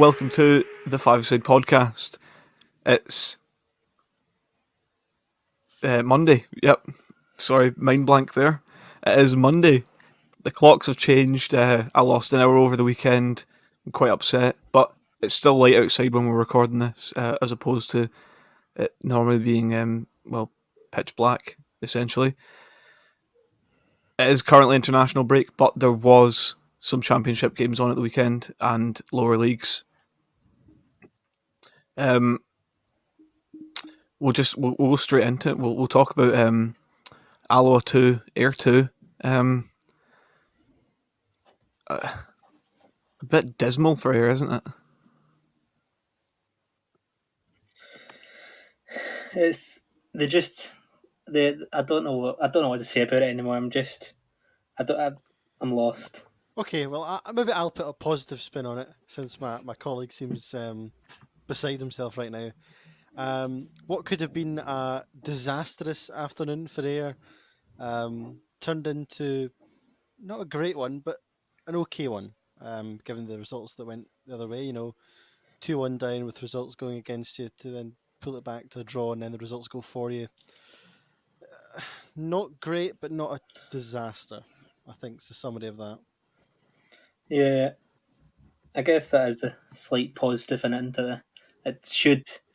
welcome to the Five Side Podcast. It's Monday. Yep. Sorry, mind blank there. It is Monday. The clocks have changed. I lost an hour over the weekend. I'm quite upset, but it's still light outside when we're recording this, as opposed to it normally being, pitch black, essentially. It is currently international break, but there was some championship games on at the weekend and lower leagues. We'll go straight into it. We'll talk about Alloa 2, Air 2. A bit dismal for Air, isn't it? I don't know what to say about it anymore. I'm lost. Okay, well, maybe I'll put a positive spin on it since my colleague seems beside himself right now. What could have been a disastrous afternoon for Ayr turned into not a great one, but an okay one, given the results that went the other way. 2-1 down with results going against you to then pull it back to a draw and then the results go for you. Not great, but not a disaster, I think is the summary of that. Yeah, I guess that is a slight positive in it. It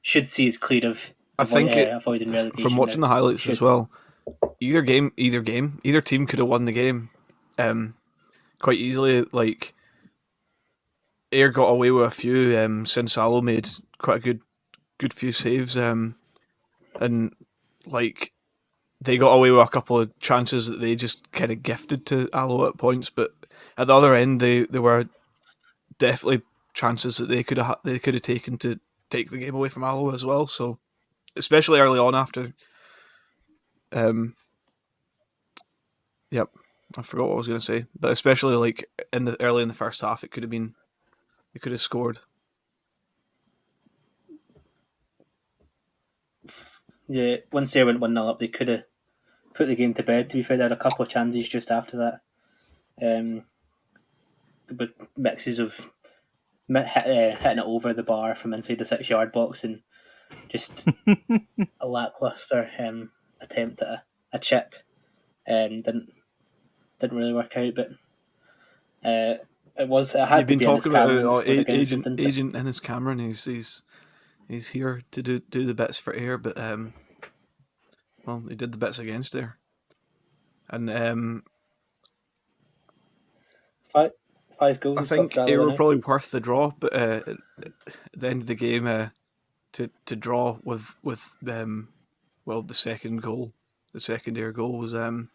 should see us clear of avoiding relegation. From watching the highlights as well, either team could have won the game quite easily. Like, Ayr got away with a few. Sinsalo made quite a good few saves, and like they got away with a couple of chances that they just kind of gifted to Alloa at points. But at the other end, they were definitely chances that they could have taken to take the game away from Alloa as well. So, especially early on after, yep, I forgot what I was going to say. But especially like early in the first half, it could have scored. Yeah, once they went 1-0 up, they could have put the game to bed. To be fair, they had a couple of chances just after that, with mixes of hitting it over the bar from inside the 6-yard box and just a lackluster attempt at a chip. Didn't really work out, but it had You've been to be talking about agent in his camera, and he's here to do the bits for Ayr, but he did the bits against Ayr, and five goals. I think Ayr were probably worth the draw, but at the end of the game, to draw with the second goal, the second Ayr goal was it's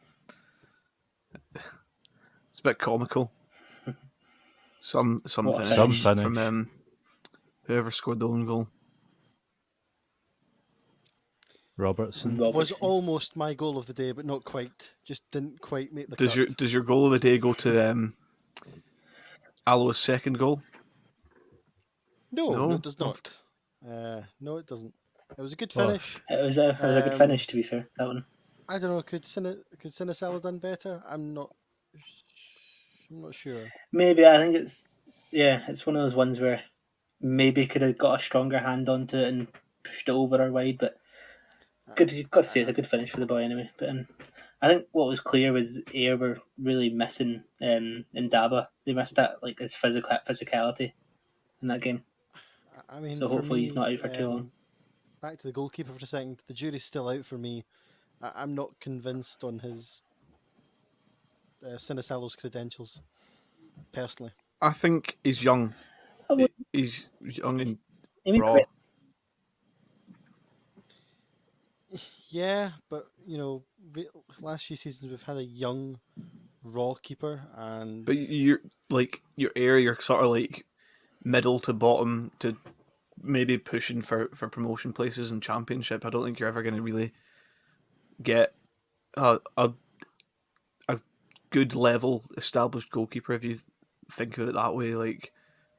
a bit comical. Some finish from whoever scored the own goal. Robertson was almost my goal of the day, but not quite. Just didn't quite make the cut. Does your goal of the day go to Alloa's second goal? No, it does not. No, it doesn't. It was a good finish. It was a good finish, to be fair. That one. I don't know. Could Sinisalo have done better? I'm not sure. Maybe I think it's one of those ones where maybe could have got a stronger hand onto it and pushed it over or wide, but you've got to say it's a good finish for the boy anyway. But I think what was clear was Ayr were really missing Ndaba. They missed that, like, his physicality in that game. I mean, so hopefully he's not out for too long. Back to the goalkeeper for a second. The jury's still out for me. I'm not convinced on his Sinisalo's credentials, personally. I think he's young. He's young and raw. Yeah, but last few seasons we've had a young, raw keeper, but you're sort of like middle to bottom to maybe pushing for promotion places in Championship. I don't think you're ever going to really get a good level established goalkeeper if you think of it that way. Like,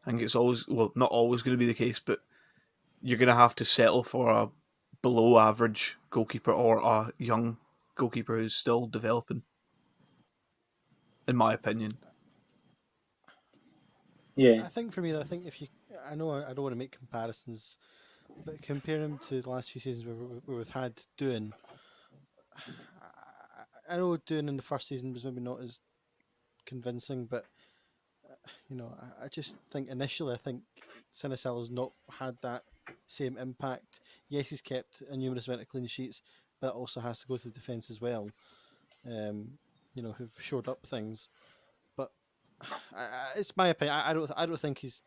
I think it's not always going to be the case, but you're going to have to settle for a below average goalkeeper or a young goalkeeper who's still developing, in my opinion. Yeah, I think for me, if you I know I don't want to make comparisons, but compare him to the last few seasons where we've had Doan. I know Doan in the first season was maybe not as convincing, but I just think initially I think Sinisalo's not had that same impact. Yes, he's kept a numerous amount of clean sheets, but also has to go to the defence as well. Who've shored up things, but it's my opinion. I don't think he's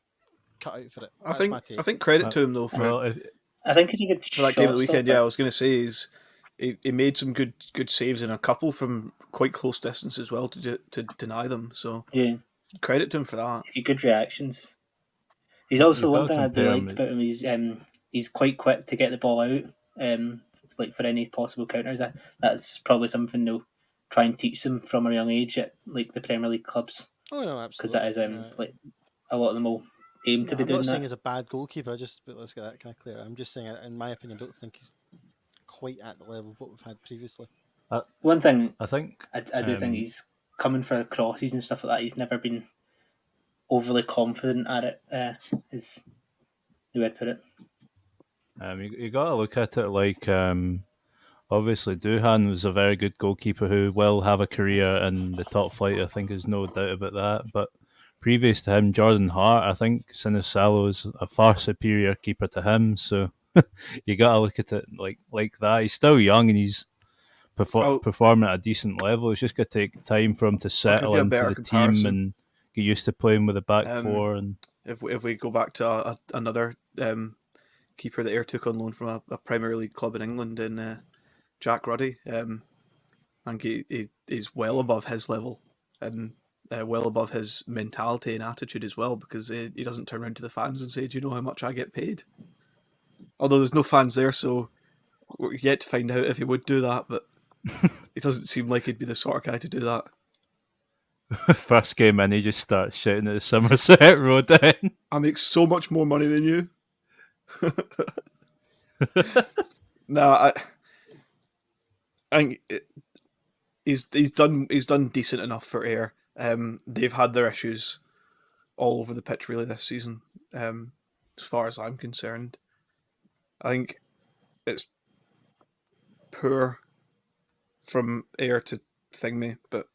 cut out for it. I That's think my I take. think credit to him though Well, if, I think he's a good for that game of shot the weekend. Yeah, stopper. I was going to say he made some good saves and a couple from quite close distance as well to deny them. So Yeah, credit to him for that. he's got good reactions. He's you've also got one to thing I do compare him. like about him. He's quite quick to get the ball out. Like for any possible counters. That's probably something they'll try and teach them from a young age at like the Premier League clubs, Oh no, because that absolutely. is like a lot of them will aim No, to be I'm not doing saying that. he's a bad goalkeeper. But let's get that kind of clear. I'm just saying, in my opinion, I don't think he's quite at the level of what we've had previously. I, One thing I think I do think he's coming for crosses and stuff like that. He's never been overly confident at it. Is the way I'd put it. you got to look at it like obviously Duhan was a very good goalkeeper who will have a career in the top flight. I think there's no doubt about that. But previous to him, Jordan Hart, I think Sinisalo is a far superior keeper to him. So you got to look at it like that. He's still young and he's I'll performing at a decent level. It's just going to take time for him to I'll give settle you a into better the team comparison. and get used to playing with the back Um, four. And if we go back to another keeper that Ayr took on loan from a Premier League club in England in Jack Ruddy, I think he's well above his level and well above his mentality and attitude as well, because he doesn't turn around to the fans and say, "Do you know how much I get paid?" Although there's no fans there, so we're yet to find out if he would do that. But he doesn't seem like he'd be the sort of guy to do that. first game in, he just starts shouting at the Somerset Road end. I make so much more money than you. No, I think he's done decent enough for Ayr. They've had their issues all over the pitch really this season. As far as I'm concerned, I think it's poor from Ayr to thing me, but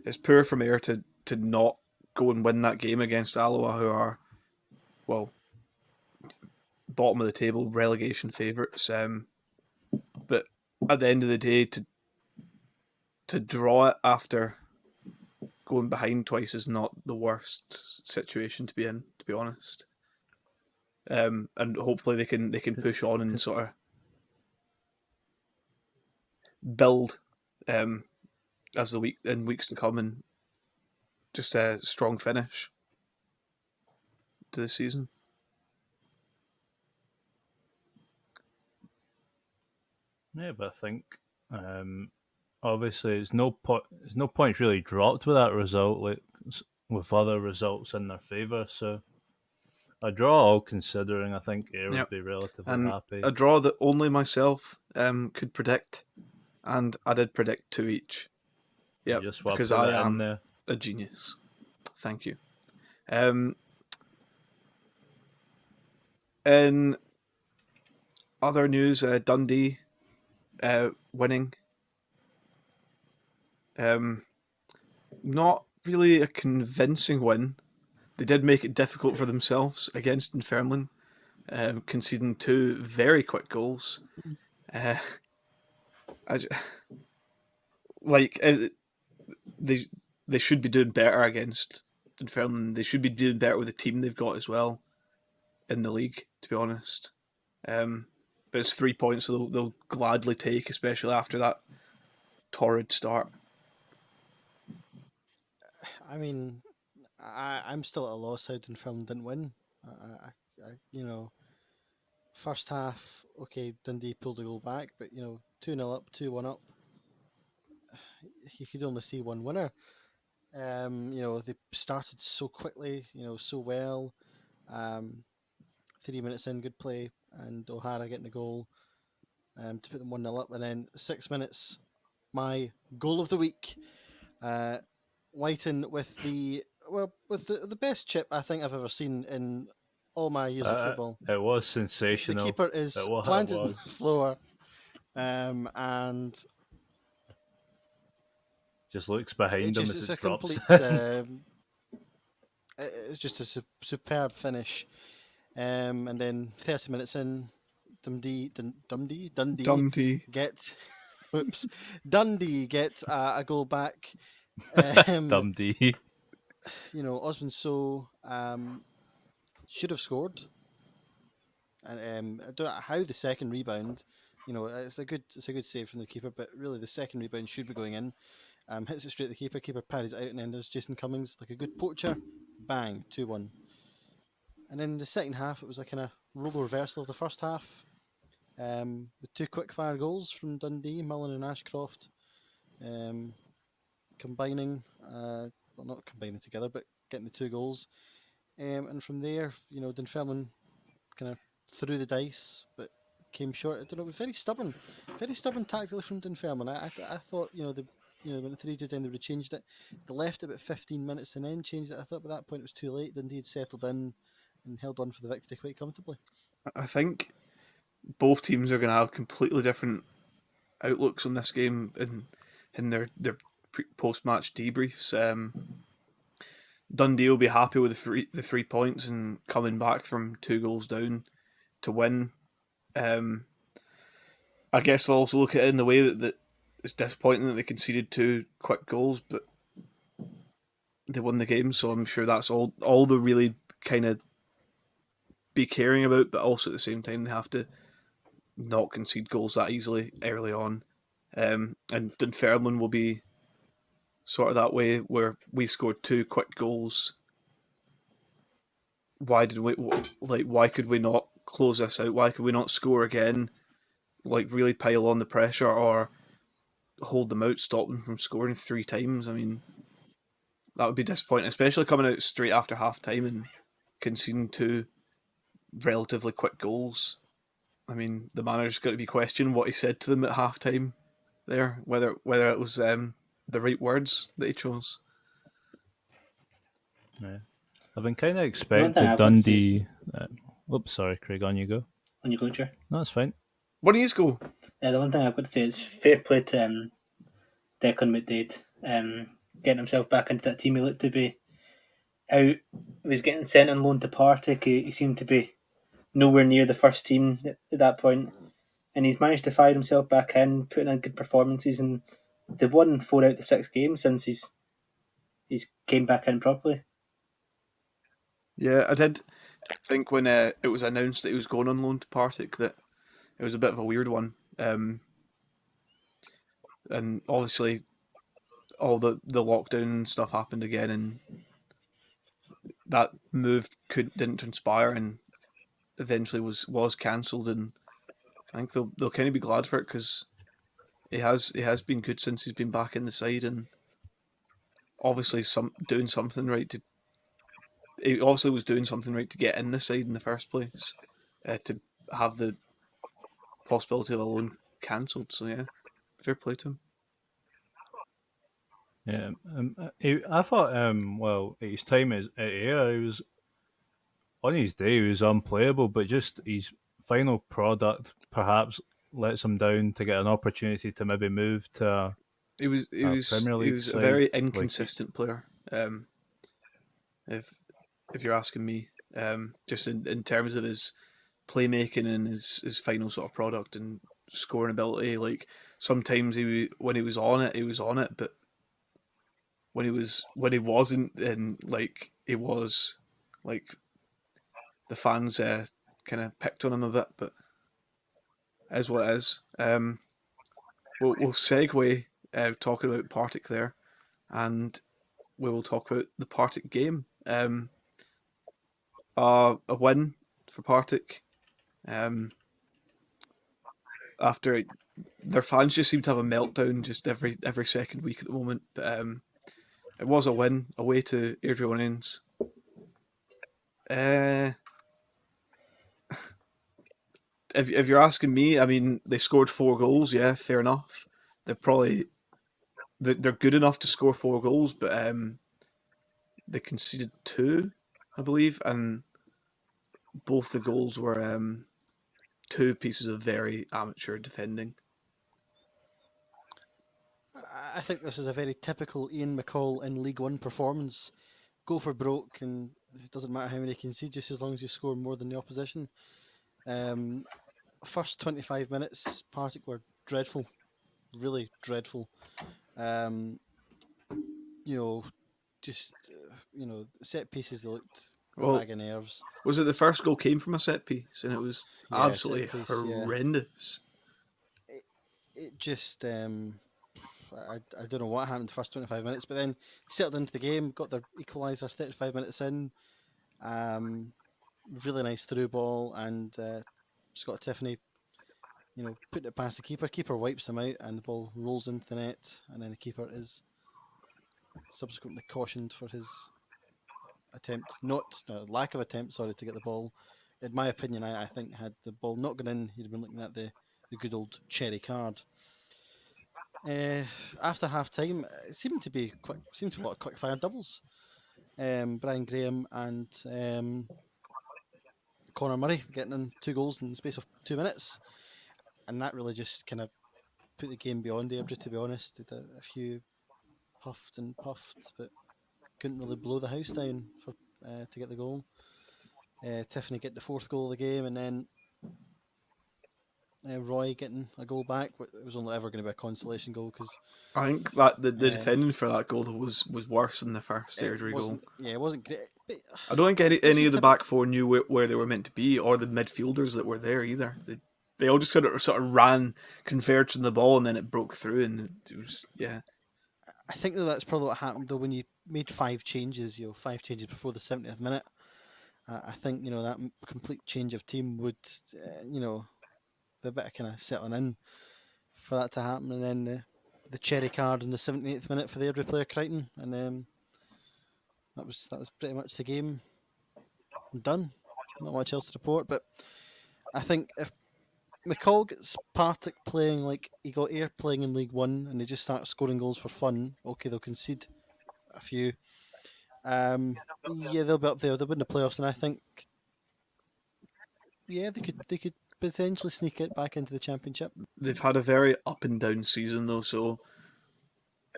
it's poor from Ayr to not go and win that game against Alloa, who are, well, bottom of the table, relegation favourites. But at the end of the day, to draw it after going behind twice is not the worst situation to be in, to be honest. And hopefully they can push on and sort of build as the weeks to come, and just a strong finish to the season. Yeah, but I think obviously it's no point really dropped with that result, like with other results in their favour. So a draw, all considering, I think Ayr would Yep. be relatively And happy. a draw that only myself could predict, and I did predict 2 each. You Yep, just want to because put I that in am there. a genius. Thank you. In other news, Dundee winning. Not really a convincing win. They did make it difficult for themselves against Dunfermline, conceding 2 very quick goals. Uh, like they they should be doing better against Dunfermline. They should be doing better with the team they've got as well in the league, to be honest. But it's 3 points they'll gladly take, especially after that torrid start. I mean, I'm still at a loss how Dunfermline didn't win. First half, okay, Dundee pulled a goal back, but 2-0 up, 2-1 up. You could only see one winner. They started so quickly, so well. 3 minutes in, good play, and O'Hara getting the goal to put them 1-0 up. And then 6 minutes, my goal of the week. Whiten with the best chip I think I've ever seen in all my years of football. It was The sensational. keeper is It planted on was. the floor, and Just looks behind him as it's it a drops. complete. It's just a superb finish. And then 30 minutes in, Dundee Dundee. get whoops, Dundee get a goal back. Dundee. Osman So should have scored, and I don't know how the second rebound. It's a good save from the keeper, but really the second rebound should be going in. Hits it straight at the keeper. Keeper parries it out, and then there's Jason Cummings like a good poacher. Bang, 2-1. And then in the second half, it was a kind of role reversal of the first half, with two quick-fire goals from Dundee, Mullen and Ashcroft, combining, well, not combining together, but getting the two goals. And from there, Dunfermline kind of threw the dice, but came short. I don't know. It was very stubborn tactically from Dunfermline. I thought when the 3-2 down they would have changed it. They left it about 15 minutes and then changed it. I thought by that point it was too late. Dundee had settled in and held on for the victory quite comfortably. I think both teams are going to have completely different outlooks on this game in their post match debriefs. Dundee will be happy with the 3 points and coming back from 2 goals down to win. I guess they'll also look at it in the way that it's disappointing that they conceded 2 quick goals, but they won the game. So I'm sure that's all they really kind of be caring about. But also at the same time, they have to not concede goals that easily early on. And Dunfermline will be sort of that way where we scored 2 quick goals. Why could we not close this out? Why could we not score again? Like really pile on the pressure or hold them out, stop them from scoring 3 times. I mean, that would be disappointing, especially coming out straight after half time and conceding 2 relatively quick goals. I mean, the manager's got to be questioned what he said to them at half time there, whether it was the right words that he chose. Yeah. I've been kind of thing expected I've got to say Dundee. is- Oops, sorry, Craig, on you go. On you go, Chair. No, it's fine. What do you go? The one thing I've got to say is fair play to Declan McDade, getting himself back into that team. He looked to be out. He was getting sent on loan to Partick. He seemed to be nowhere near the first team at that point, and he's managed to fire himself back in, putting in good performances, and they've won 4 out of the 6 games since he's came back in properly. Yeah, I did think when it was announced that he was going on loan to Partick that it was a bit of a weird one. And obviously all the lockdown and stuff happened again, and that move didn't transpire, and eventually was cancelled. And I think they'll kind of be glad for it because he has been good since he's been back in the side, and obviously doing something right to. He obviously was doing something right to get in the side in the first place, to have the possibility of a loan cancelled. So yeah, fair play to him. Yeah, I thought, well, at his time at Ayr, he was on his day, he was unplayable, but just his final product perhaps lets him down to get an opportunity to maybe move to a Premier League He was a side. very inconsistent player. If you're asking me, just in terms of his playmaking and his final sort of product and scoring ability, like sometimes when he was on it, but when he wasn't, then like it was like the fans kind of picked on him a bit, but as what it is. We'll segue talking about Partick there, and we will talk about the Partick game. A win for Partick. After their fans just seem to have a meltdown just every second week at the moment, but it was a win away to Adrionians. If you're asking me, I mean, they scored 4 goals. Yeah, fair enough. They're probably they're good enough to score 4 goals, but they conceded 2, I believe, and both the goals were 2 pieces of very amateur defending. I think this is a very typical Ian McCall in League One performance. Go for broke, and it doesn't matter how many you concede, just as long as you score more than the opposition. First 25 minutes, Partick were dreadful, really dreadful. You know, just set pieces, they looked a Well, bag of nerves. was it the first goal came from a set piece, and it was Yeah, absolutely set piece, horrendous. It just I don't know what happened the first 25 minutes, but then settled into the game, got their equaliser 35 minutes in. Really nice through ball, and Scott Tiffany, putting it past the keeper. Keeper wipes him out, and the ball rolls into the net, and then the keeper is subsequently cautioned for his lack of attempt, to get the ball. In my opinion, I think had the ball not gone in, he'd have been looking at the good old cherry card. After half time, it seemed to be a lot of quick fire doubles. Brian Graham and Conor Murray getting in 2 goals in the space of 2 minutes, and that really just kind of put the game beyond Airdrie, to be honest. Did a few huffed and puffed, but couldn't really blow the house down for to get the goal. Tiffany get the 4th goal of the game, and then Roy getting a goal back. It was only ever going to be a consolation goal because I think that the defending for that goal was worse than the first Airdrie goal. Yeah, it wasn't great. But I don't think any of the back four knew where they were meant to be, or the midfielders that were there either. They all just sort of ran, converged on the ball, and then it broke through, and it was, yeah. I think that's probably what happened though when you made 5 changes. 5 changes before the 70th minute. I think that complete change of team would, be a bit of kind of settling in for that to happen, and then the cherry card in the 78th minute for the Airdrie player Crichton, and that was pretty much the game done. Not much else to report, but I think if McCall gets Partick playing like he got Ayr playing in League One, and they just start scoring goals for fun, okay, they'll concede a few. Yeah, they'll be up there. They'll win the playoffs, and I think, yeah, they could potentially sneak it back into the championship. They've had a very up and down season though, so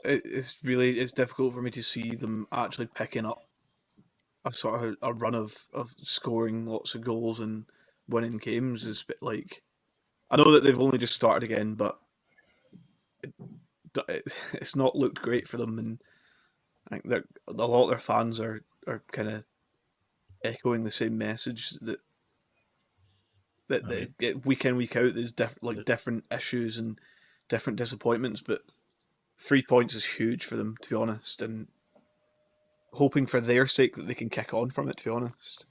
it's difficult for me to see them actually picking up a sort of a run of scoring lots of goals and winning games. Is a bit like, I know that they've only just started again, but it's not looked great for them, and I think that a lot of their fans are kind of echoing the same message that they get week in, week out. There's different issues and different disappointments, but 3 points is huge for them, to be honest, and hoping for their sake that they can kick on from it, to be honest.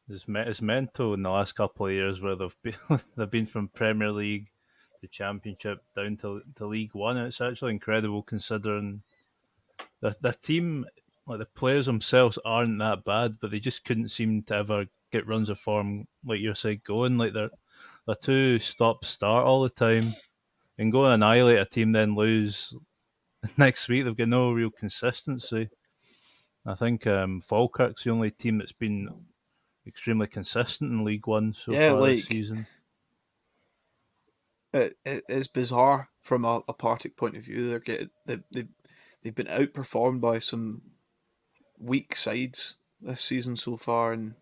It's mental in the last couple of years where they've been from Premier League, the Championship, down to League One. It's actually incredible considering the team, like the players themselves, aren't that bad, but they just couldn't seem to ever get runs of form, like you said, going. Like they're too stop-start all the time, and go and annihilate a team, then lose next week. They've got no real consistency. I think Falkirk's the only team that's been extremely consistent in League One so far this season. It is bizarre from a Partick point of view. They've been outperformed by some weak sides this season so far, and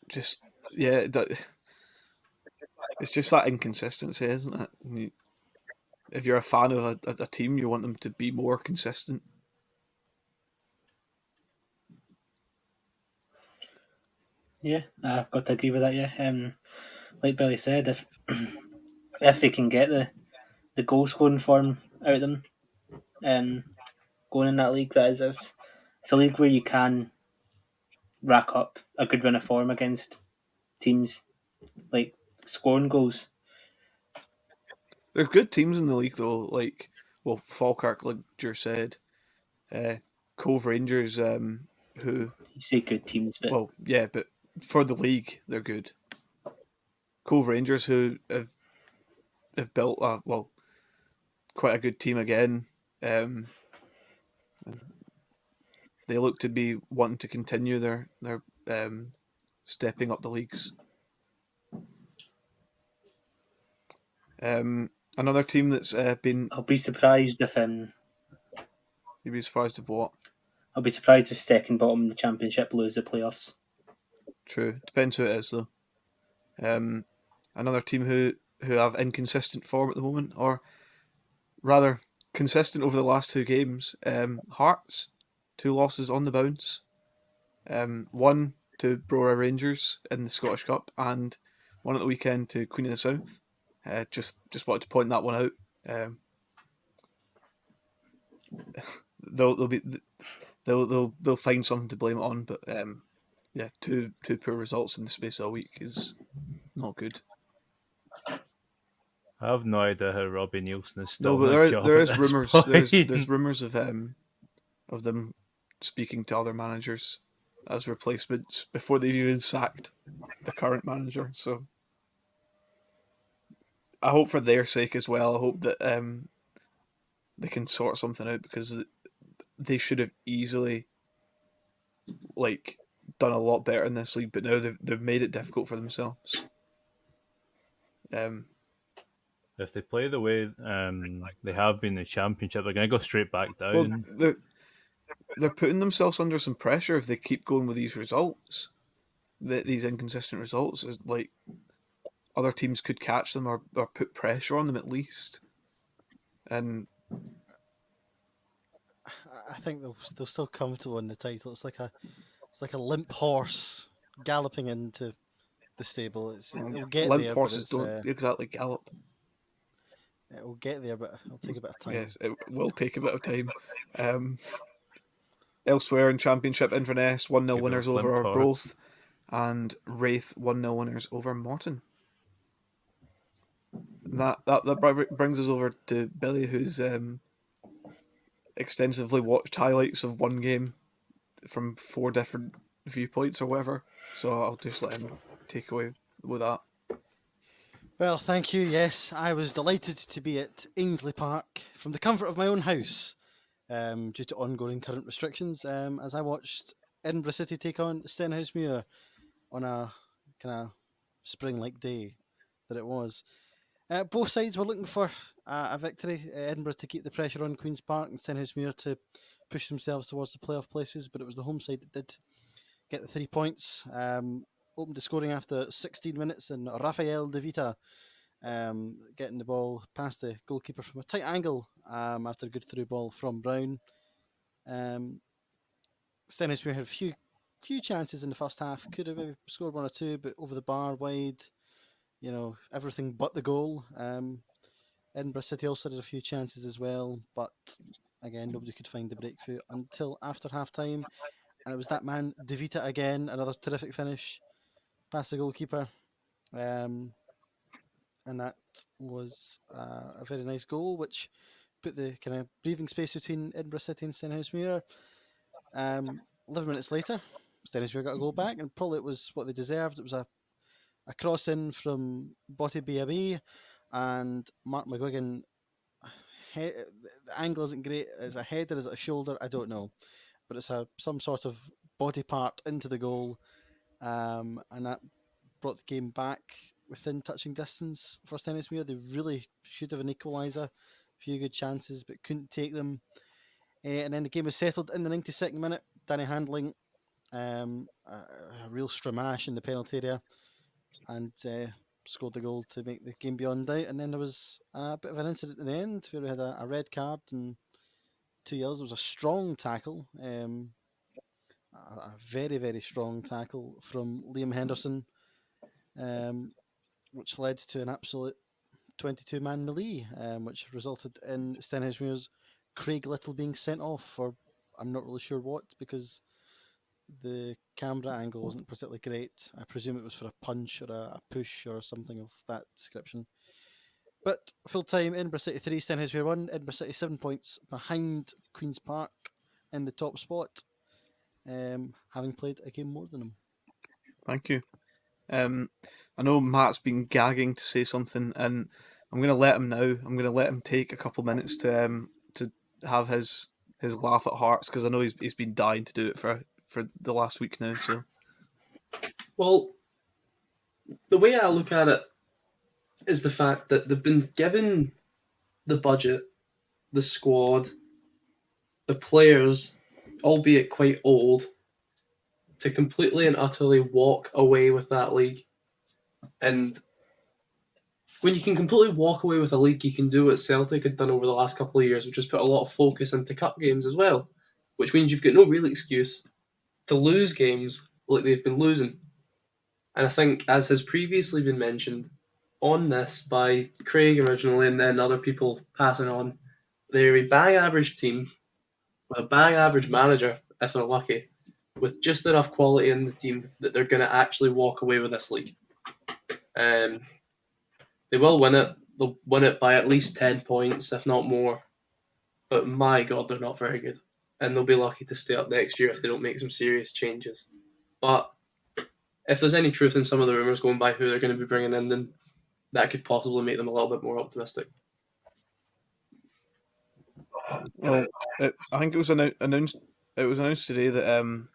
just it's just that inconsistency, isn't it? If you're a fan of a team, you want them to be more consistent. Yeah, I've got to agree with that. Yeah, like Billy said, if they can get the goal scoring form out of them, going in that league, it's a league where you can rack up a good run of form against teams like scoring goals. They're good teams in the league, though. Falkirk, like Jer said, Cove Rangers, who You say good teams, but but for the league they're good. Cove Rangers, who have have built quite a good team again. They look to be wanting to continue their stepping up the leagues. Another team that's been. I'll be surprised if You'd be surprised of what? I'll be surprised if second bottom in the championship lose the playoffs. True, depends who it is though. Another team who have inconsistent form at the moment, or rather consistent over the last two games. Hearts, 2 losses on the bounce. One to Brora Rangers in the Scottish Cup, and one at the weekend to Queen of the South. Just wanted to point that one out. They'll find something to blame it on, but yeah, two poor results in the space of a week is not good. I have no idea how Robbie Nielsen is No, still but in a job there at is this rumors. point. There's rumors of them speaking to other managers as replacements before they've even sacked the current manager. So I hope for their sake as well. I hope that they can sort something out, because they should have easily done a lot better in this league, but now they've made it difficult for themselves. If they play the way they have been in the championship, they're going to go straight back Well, down. they're putting themselves under some pressure if they keep going with these results. These inconsistent results is other teams could catch them, or put pressure on them at least. And I think they'll still comfortable in the title. It's like a limp horse galloping into the stable. It'll get limp there, but horses don't exactly gallop. it'll get there, but it'll take a bit of time. Yes, it will take a bit of time. Elsewhere in Championship, Inverness 1-0 Keep winners those limp over horse. Arbroath, and Wraith 1-0 winners over Morton. And that brings us over to Billy, who's extensively watched highlights of one game from 4 different viewpoints or whatever. So I'll just let him take away with that. Well, thank you. Yes, I was delighted to be at Ainsley Park from the comfort of my own house, due to ongoing current restrictions, as I watched Edinburgh City take on Stenhousemuir on a kind of spring-like day that it was. Both sides were looking for a victory. Edinburgh to keep the pressure on Queen's Park, and Stenhousemuir to push themselves towards the playoff places, but it was the home side that did get the 3 points. Opened the scoring after 16 minutes, and Rafael De Vita getting the ball past the goalkeeper from a tight angle after a good through ball from Brown. Stenhousemuir had a few chances in the first half. Could have maybe scored 1 or 2, but over the bar, wide. Everything but the goal. Edinburgh City also had a few chances as well, but again, nobody could find the breakthrough until after half time. And it was that man, De Vita again, another terrific finish past the goalkeeper. And that was a very nice goal, which put the kind of breathing space between Edinburgh City and Stenhousemuir. 11 minutes later, Stenhousemuir got a goal back, and probably it was what they deserved. It was a cross in from Botti Biabi, and Mark McGuigan. The angle isn't great. Is it a head or is it a shoulder? I don't know, but it's some sort of body part into the goal, and that brought the game back within touching distance for Stenhousemuir. They really should have an equaliser, a few good chances, but couldn't take them. And then the game was settled in the 92nd minute. Danny Handling, a real stramash in the penalty area, and scored the goal to make the game beyond doubt. And then there was a bit of an incident at the end where we had a red card and 2 yellows. It was a strong tackle, a very, very strong tackle from Liam Henderson, which led to an absolute 22-man melee, which resulted in Stenhousemuir's Craig Little being sent off for I'm not really sure what, because the camera angle wasn't particularly great. I presume it was for a punch or a push or something of that description. But full time, Edinburgh City 3, Stenhousemuir 1. Edinburgh City 7 points behind Queen's Park in the top spot, having played a game more than them. Thank you. I know Matt's been gagging to say something, and I'm going to let him now. I'm going to let him take a couple minutes to have his laugh at Hearts, because I know he's been dying to do it for the last week now. So Well, the way I look at it is the fact that they've been given the budget, the squad, the players, albeit quite old, to completely and utterly walk away with that league. And when you can completely walk away with a league, you can do what Celtic had done over the last couple of years, which is put a lot of focus into cup games as well, which means you've got no real excuse to lose games like they've been losing. And I think, as has previously been mentioned on this by Craig originally and then other people passing on, they're a bang average team with a bang average manager, if they're lucky, with just enough quality in the team that they're going to actually walk away with this league. They will win it. They'll win it by at least 10 points, if not more. But my God, they're not very good. And they'll be lucky to stay up next year if they don't make some serious changes. But if there's any truth in some of the rumours going by who they're going to be bringing in, then that could possibly make them a little bit more optimistic. well, I think it was announced. It was announced today that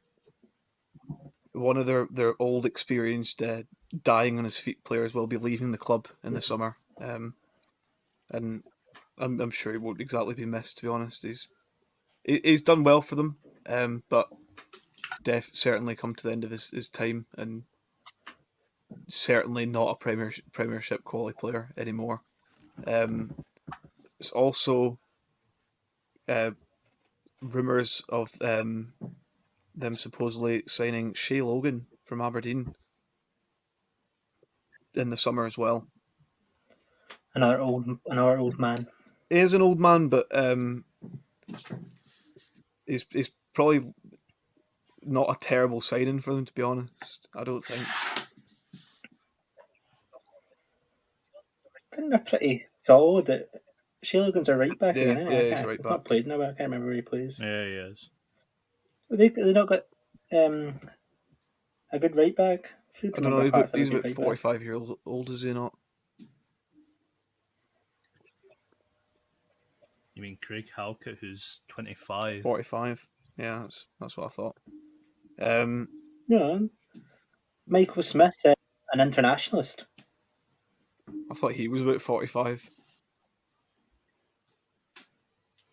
one of their old experienced dying on his feet players will be leaving the club in the summer. And I'm sure he won't exactly be missed. To be honest, he's done well for them, but certainly come to the end of his time, and certainly not a Premiership quality player anymore. It's also rumours of them supposedly signing Shea Logan from Aberdeen in the summer as well. Another old man. He is an old man, but he's probably not a terrible signing for them, to be honest. I don't think. I think they're pretty solid. Shea Logan's a right back again. Yeah, he's a right He's not back. played now, but I can't remember where he plays. Yeah, he is. They not got a good right back. I don't know. He's about 45 years old, is he not? You mean Craig Halkett, who's 25? 45. Yeah, that's what I thought. No, Michael Smith, an internationalist. I thought he was about 45.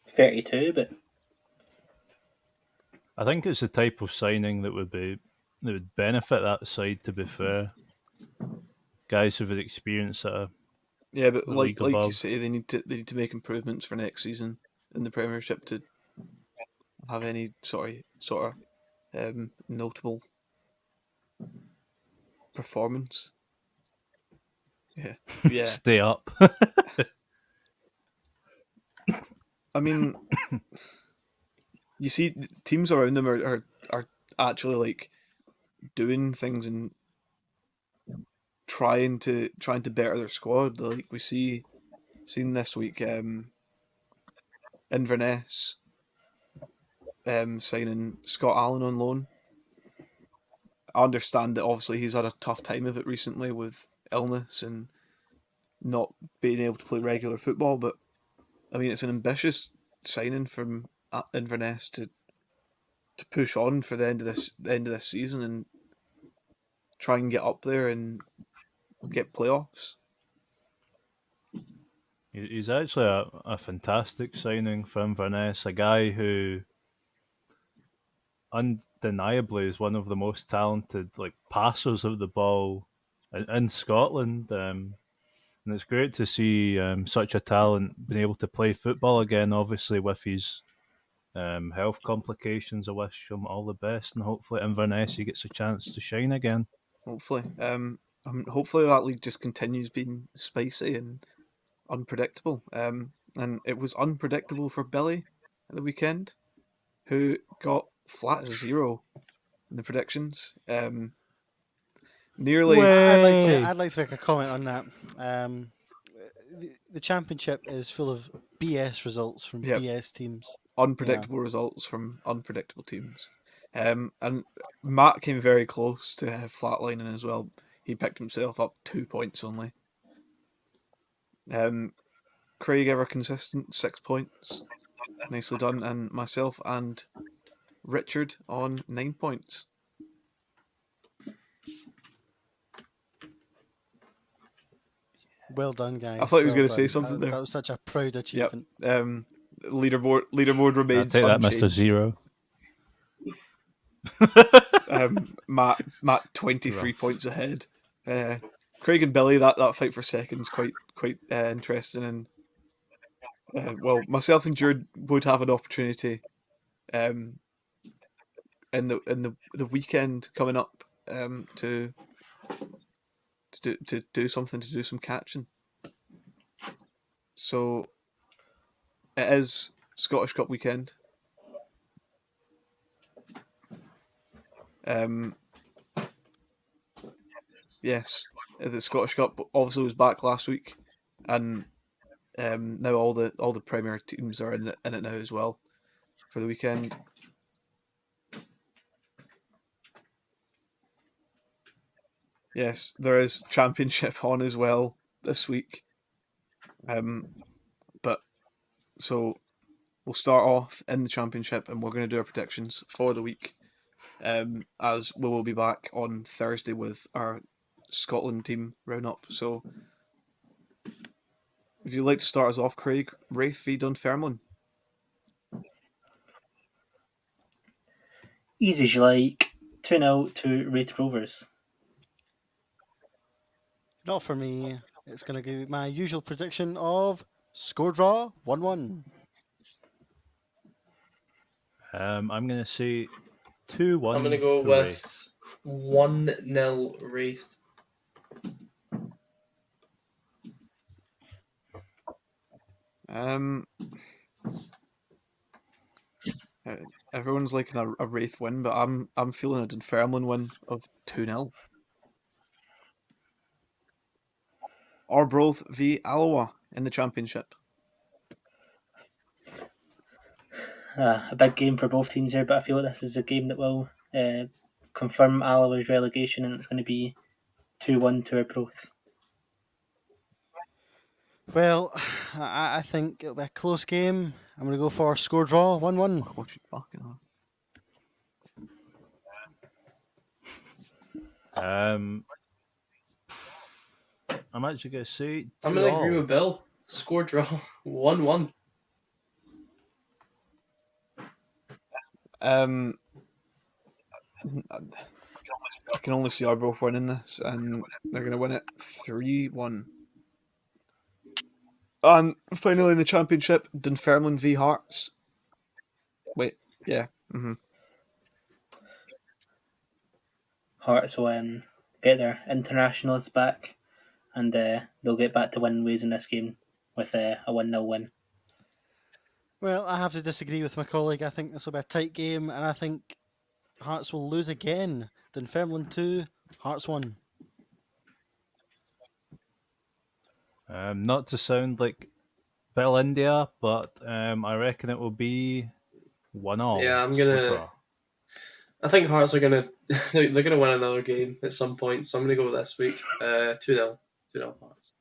32, but I think it's the type of signing that would benefit that side. To be fair, guys who've had experience at Yeah, but the like league you above. say, they need to make improvements for next season in the Premiership to have any sort of notable performance. Yeah. Stay up. I mean, you see, teams around them are actually like doing things and trying to better their squad. Like we seen this week, Inverness signing Scott Allen on loan. I understand that obviously he's had a tough time of it recently with illness and not being able to play regular football, but I mean it's an ambitious signing from Inverness to push on for the end of this season and try and get up there and get playoffs. He's actually a fantastic signing for Inverness, a guy who undeniably is one of the most talented passers of the ball in Scotland. And it's great to see such a talent being able to play football again, obviously with his health complications. I wish him all the best, and hopefully Inverness he gets a chance to shine again. Hopefully. Hopefully that league just continues being spicy and unpredictable. And it was unpredictable for Billy at the weekend, who got flat 0 in the predictions. Nearly. I'd like to make a comment on that. The championship is full of BS results from BS teams. Unpredictable results from unpredictable teams. And Matt came very close to flatlining as well. He picked himself up 2 points only. Craig, ever consistent, 6 points. Nicely done. And myself and Richard on 9 points. Well done, guys. I thought he was well going to say done. something there. That was such a proud Yep. achievement. Leaderboard I'll remains take that, unchanged. Mr. Zero. Matt 23 points ahead. Craig and Billy, that fight for second's quite interesting, and well, myself and Jude would have an opportunity in the weekend coming up to do something, to do some catching. So it is Scottish Cup weekend. Yes, the Scottish Cup obviously was back last week, and now all the Premier teams are in it now as well for the weekend. Yes, there is Championship on as well this week. But so we'll start off in the Championship, and we're going to do our predictions for the week. As we will be back on Thursday with our Scotland team round-up. So if you'd like to start us off, Craig, Raith v Dunfermline. Easy as you like. 2-0 to Wraith Rovers. Not for me. It's going to give my usual prediction of score draw 1-1. I'm going to say 2-1. I'm going to go to with Raith. 1-0 Wraith. Everyone's liking a Wraith win, but I'm feeling a Dunfermline win of 2-0. Arbroath v Alloa in the Championship. A big game for both teams here, but I feel like this is a game that will confirm Alloa's relegation, and it's going to be 2-1 to Arbroath. Well, I think it'll be a close game. I'm going to go for score draw 1-1. What you fucking are. I'm actually going to say 2-2. I'm going to agree with Bill. Score draw 1-1. I can only see Arbroath winning this, and they're going to win it 3-1. And finally in the Championship, Dunfermline v Hearts. Wait, yeah. Mm-hmm. Hearts will get their internationals back, and they'll get back to winning ways in this game with a 1-0 win. Well, I have to disagree with my colleague. I think this will be a tight game, and I think Hearts will lose again. Dunfermline 2, Hearts 1. Not to sound like Bill India, but I reckon it will be 1-1. Yeah, I'm gonna. I think Hearts are gonna. They're gonna win another game at some point, so I'm gonna go with this week. 2-0. 2-0 Hearts.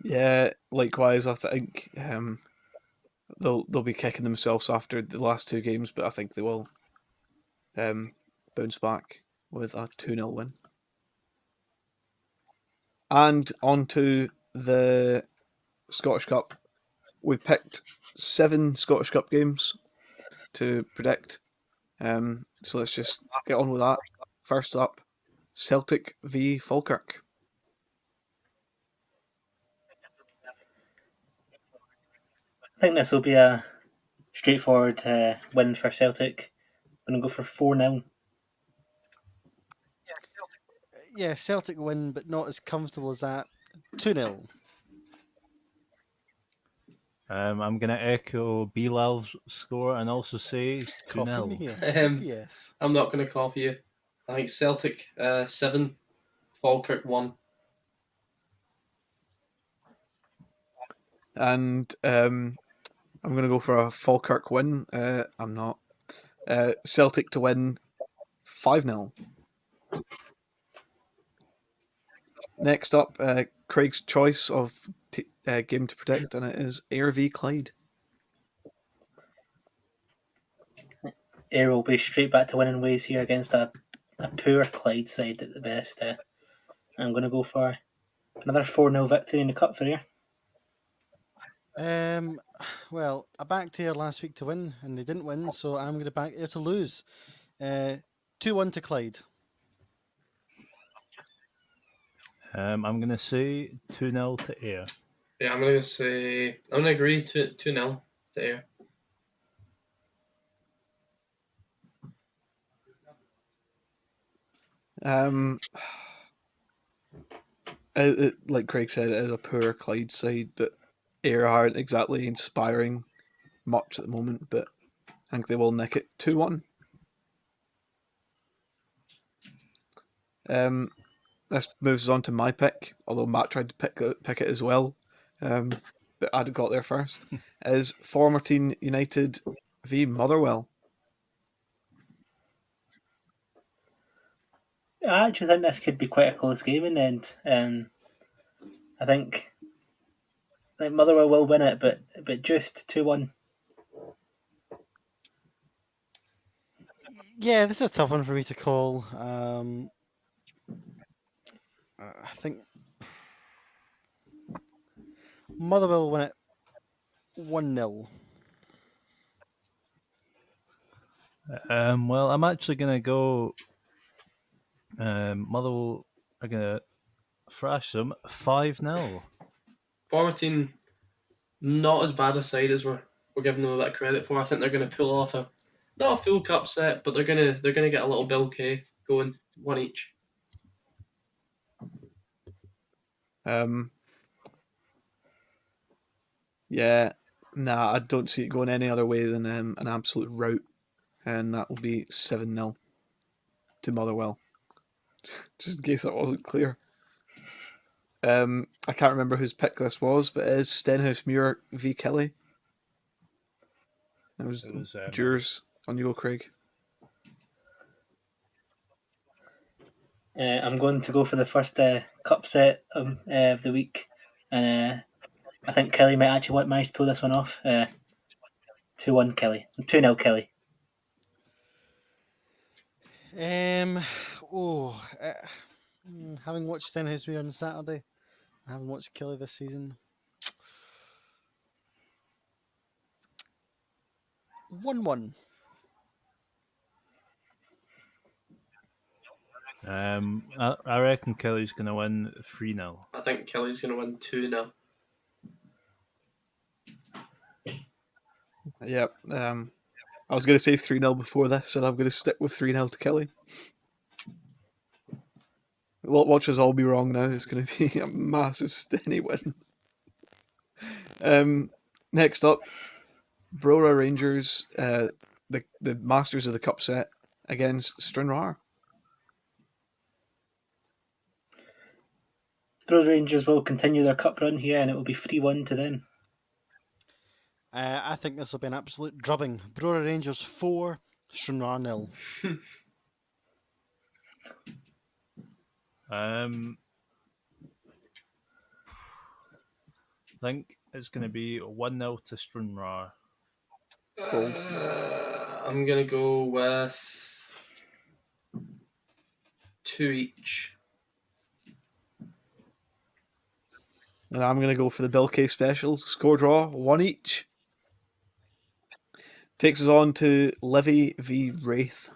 Yeah, likewise. I think they'll be kicking themselves after the last two games, but I think they will bounce back with a 2-0 win. And on to the Scottish Cup. We've picked 7 Scottish Cup games to predict. So let's just get on with that. First up, Celtic v Falkirk. I think this will be a straightforward win for Celtic. I'm going to go for 4-0. Yeah, Celtic win, but not as comfortable as that. 2-0. I'm going to echo Bilal's score and also say Copy 2-0. me here. Yes. I'm not going to copy you. I think Celtic 7, Falkirk 1. And I'm going to go for a Falkirk win. I'm not. Celtic to win 5-0. Next up, Craig's choice of game to predict, and it is Ayr v Clyde. Ayr will be straight back to winning ways here against a poor Clyde side at the best. I'm going to go for another 4-0 victory in the cup for Ayr. Well, I backed Ayr last week to win, and they didn't win, so I'm going to back Ayr to lose. 2-1 to Clyde. I'm going to say 2-0 to Ayr. Yeah, I'm going to agree 2-0 to Ayr. Like Craig said, it is a poor Clyde side, but Ayr aren't exactly inspiring much at the moment, but I think they will nick it 2-1. This moves us on to my pick, although Matt tried to pick it as well, but I'd got there first, is Formerton United v Motherwell. I actually think this could be quite a close game in the end. I think Motherwell will win it, but just 2-1. Yeah, this is a tough one for me to call. I think Motherwell will win it 1-0. Well, I'm actually going to go. Motherwell are going to thrash them 5-0. Formerton, not as bad a side as we're giving them a bit of credit for. I think they're going to pull off not a full cup set, but they're going to get a little Bill K going, one each. Yeah, nah, I don't see it going any other way than an absolute rout, and that will be 7-0 to Motherwell. Just in case that wasn't clear. I can't remember whose pick this was, but it is Stenhousemuir v Kelly. It was yours on you, Craig. I'm going to go for the first cup set of the week, and I think Kelly might actually manage to pull this one off. 2-1 Kelly, 2-0 Kelly. Having watched Stenhousemuir on Saturday, I haven't watched Kelly this season. 1-1. I reckon Kelly's going to win 3-0. I think Kelly's going to win 2-0. Yep. I was going to say 3-0 before this, and I'm going to stick with 3-0 to Kelly. Watch us all be wrong now. It's going to be a massive Stenny win. Next up, Brora Rangers, the masters of the cup set against Stranraer. Brother Rangers will continue their cup run here, and it will be 3-1 to them. I think this will be an absolute drubbing. Brora Rangers 4, Stranraer 0. I think it's going to be 1-0 to Stranraer. I'm going to go with 2 each. And I'm going to go for the Bill K special. Score draw, 1 each. Takes us on to Livy v Wraith.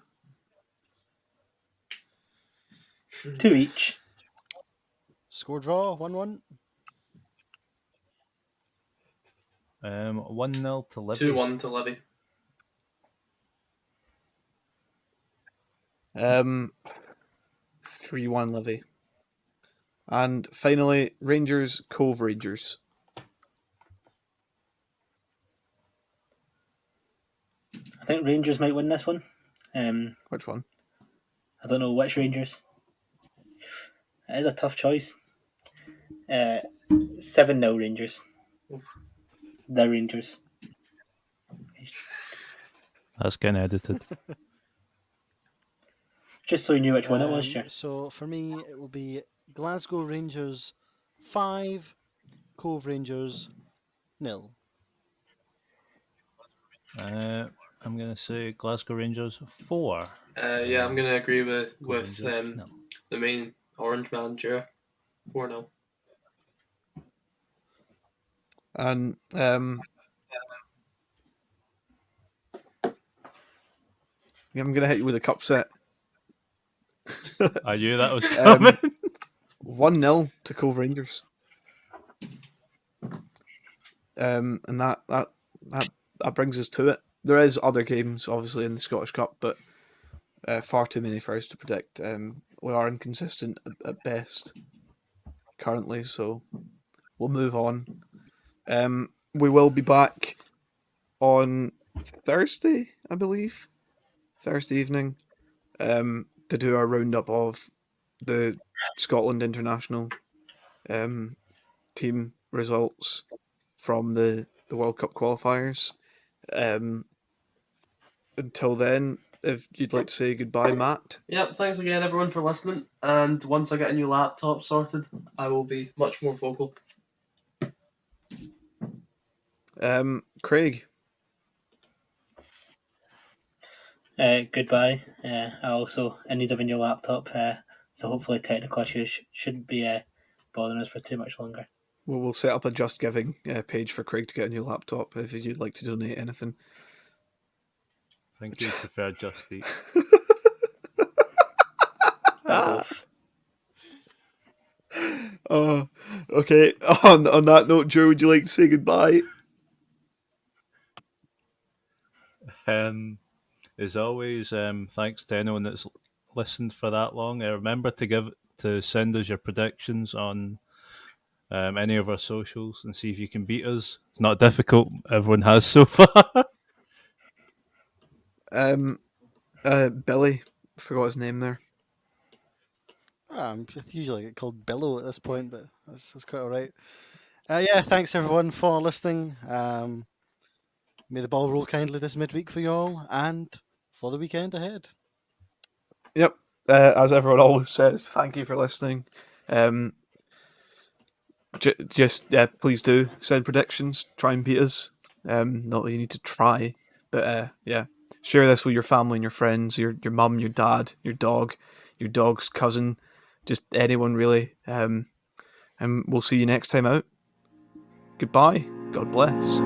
2 each. Score draw, 1-1. 1-0 to Livy. 2-1 to Livy. 3-1 Livy. And finally, Rangers, Cove Rangers. I think Rangers might win this one. Which one? I don't know which Rangers. It is a tough choice. 7-0 Rangers. The Rangers. That's getting edited. Just so you knew which one it was, sure. So for me, it will be Glasgow Rangers 5, Cove Rangers 0. I'm going to say Glasgow Rangers 4. Yeah, I'm going to agree with Cove Rangers, no. the main orange manager. 4-0. And I'm going to hit you with a cup set. I knew that was coming. 1-0 to Cove Rangers. And that brings us to it. There is other games, obviously, in the Scottish Cup, but far too many for us to predict. We are inconsistent at best currently, so we'll move on. We will be back on Thursday, I believe, Thursday evening, to do our roundup of the Scotland international team results from the World Cup qualifiers. Until then, if you'd like to say goodbye, Matt. Yep, thanks again everyone for listening, and once I get a new laptop sorted, I will be much more vocal. Craig. Goodbye. I also in need of a new laptop, so hopefully technical issues shouldn't be bothering us for too much longer. We'll set up a Just Giving page for Craig to get a new laptop if you'd like to donate anything. I think you prefer Just Eat. Okay. On that note, Joe, would you like to say goodbye? As always, thanks to anyone that's listened for that long. Remember to send us your predictions on any of our socials and see if you can beat us. It's not difficult. Everyone has so far. Billy. I forgot his name there. I usually get called Billow at this point, but that's quite all right. Yeah, thanks everyone for listening. May the ball roll kindly this midweek for you all and for the weekend ahead. Yep. As everyone always says, thank you for listening. Please do send predictions. Try and beat us. Not that you need to try, but yeah. Share this with your family and your friends, your mum, your dad, your dog's cousin, just anyone really. And we'll see you next time out. Goodbye. God bless.